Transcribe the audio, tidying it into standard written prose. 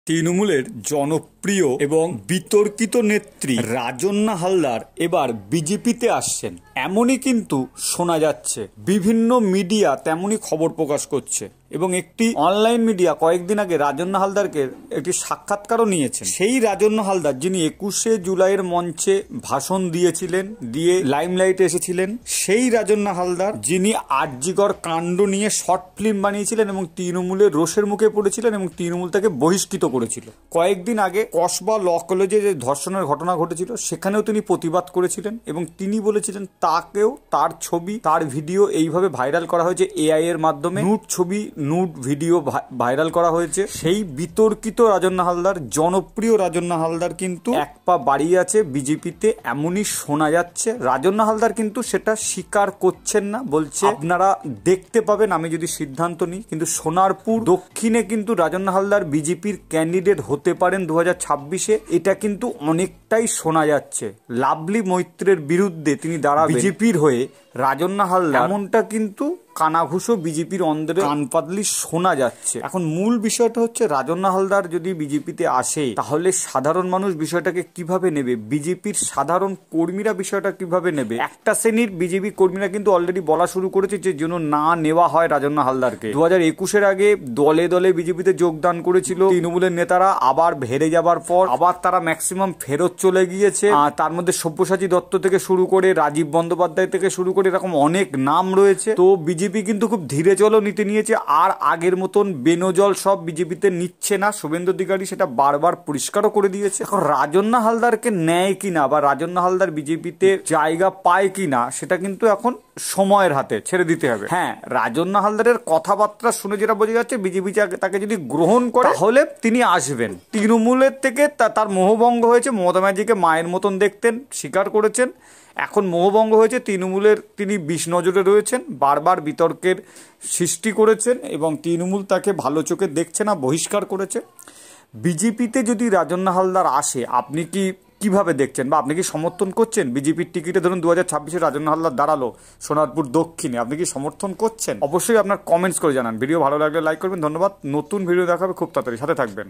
তৃণমূলের জনপ্রিয় এবং বিতর্কিত নেত্রী রাজন্না হালদার এবার বিজেপিতে আসছেন এমনই কিন্তু শোনা যাচ্ছে। বিভিন্ন মিডিয়া তেমনই খবর প্রকাশ করছে এবং একটি অনলাইন মিডিয়া কয়েকদিন আগে রাজন্না হালদারকে একটি সাক্ষাৎকারও নিয়েছেন। সেই রাজন্না হালদার যিনি 21শে জুলাইয়ের মঞ্চে ভাষণ দিয়েছিলেন, দিয়ে লাইমলাইটে এসেছিলেন, সেই রাজন্না হালদার যিনি আরজিকর কাণ্ড নিয়ে শর্ট ফিল্ম বানিয়েছিলেন এবং তৃণমূলের রোষের মুখে পড়েছিলেন এবং তৃণমূল তাকে বহিষ্কৃত করেছিল। কয়েকদিন আগে কসবা ল কলেজে যে ধর্ষণের ঘটনা ঘটেছিল সেখানেও তিনি প্রতিবাদ করেছিলেন এবং তিনি বলেছিলেন তাকেও তার ছবি তার ভিডিও এইভাবে ভাইরাল করা হয়েছে, এআই এর মাধ্যমে নুড ছবি নুড ভিডিও ভাইরাল করা হয়েছে। সেই বিতর্কিত রাজন্না হালদার, জনপ্রিয় রাজন্না হালদার কিন্তু এক পা বাড়িয়ে আছে বিজেপিতে এমনই শোনা যাচ্ছে। রাজন্না হালদার কিন্তু সেটা স্বীকার করছেন না, বলছে আপনারা দেখতে পাবেন আমি যদি সিদ্ধান্ত নিই। কিন্তু সোনারপুর দক্ষিণে কিন্তু রাজন্না হালদার বিজেপির ক্যান্ডিডেট হতে পারেন 2026-এ, এটা কিন্তু অনেকটাই শোনা যাচ্ছে। লাভলি মৈত্রের বিরুদ্ধে তিনি দাঁড়াবেন বিজেপির হয়ে রাজন্না হালদার, এমনটা কিন্তু কানাঘুষো বিজেপির অন্দরে কান পাতলি শোনা যাচ্ছে। এখন মূল বিষয়টা হচ্ছে রাজন্না হালদার যদি বিজেপিতে আসে তাহলে সাধারণ মানুষ বিষয়টাকে কিভাবে নেবে, বিজেপির সাধারণ কর্মীরা বিষয়টা কিভাবে নেবে। একটা শ্রেণীর বিজেপি কর্মীরা কিন্তু অলরেডি বলা শুরু করেছে যে যেন না নেওয়া হয় রাজন্না হালদারকে। 2021-এর আগে দলে দলে বিজেপিতে যোগদান করেছিল তৃণমূলের নেতারা, আবার হেরে যাবার পর আবার তারা ম্যাক্সিমাম ফেরত চলে গিয়েছে। তার মধ্যে সব্যসাচী দত্ত থেকে শুরু করে রাজীব বন্দ্যোপাধ্যায় থেকে শুরু করে এরকম অনেক নাম রয়েছে। তো বিজেপি কিন্তু খুব ধীরে জলও নিতে নিয়েছে, আর আগের মতন বেনজল সব বিজেপিতে নিচ্ছে না। শুভেন্দু অধিকারী সেটা বারবার পরিষ্কারও করে দিয়েছে। এখন রাজন্না হালদারকে নেয় কিনা বা রাজন্না হালদার বিজেপিতে জায়গা পায় কিনা সেটা কিন্তু এখন সময়ের হাতে ছেড়ে দিতে হবে। হ্যাঁ, রাজন্না হালদারের কথাবার্তা শুনে যেটা বোঝা যাচ্ছে বিজেপি তাকে যদি গ্রহণ করে তাহলে তিনি আসবেন। তৃণমূলের থেকে তার মোহভঙ্গ হয়েছে, মমতা ব্যানার্জিকে মায়ের মতন দেখতেন, স্বীকার করেছেন। এখন মোহভঙ্গ হয়েছে, তৃণমূলের তিনি বিষ নজরে রয়েছেন, বারবার বিতর্কের সৃষ্টি করেছেন এবং তৃণমূল তাকে ভালো চোখে দেখছে না, বহিষ্কার করেছে। বিজেপিতে যদি রাজন্না হালদার আসে আপনি কিভাবে দেখছেন বা আপনি কি সমর্থন করছেন? বিজেপির টিকিটে ধরুন 2026-এ রাজন্না হালদার দাঁড়ালো সোনারপুর দক্ষিণে, আপনি কি সমর্থন করছেন? অবশ্যই আপনার কমেন্টস করে জানান। ভিডিও ভালো লাগলে লাইক করবেন। ধন্যবাদ। নতুন ভিডিও দেখাবে খুব তাড়াতাড়ি, সাথে থাকবেন।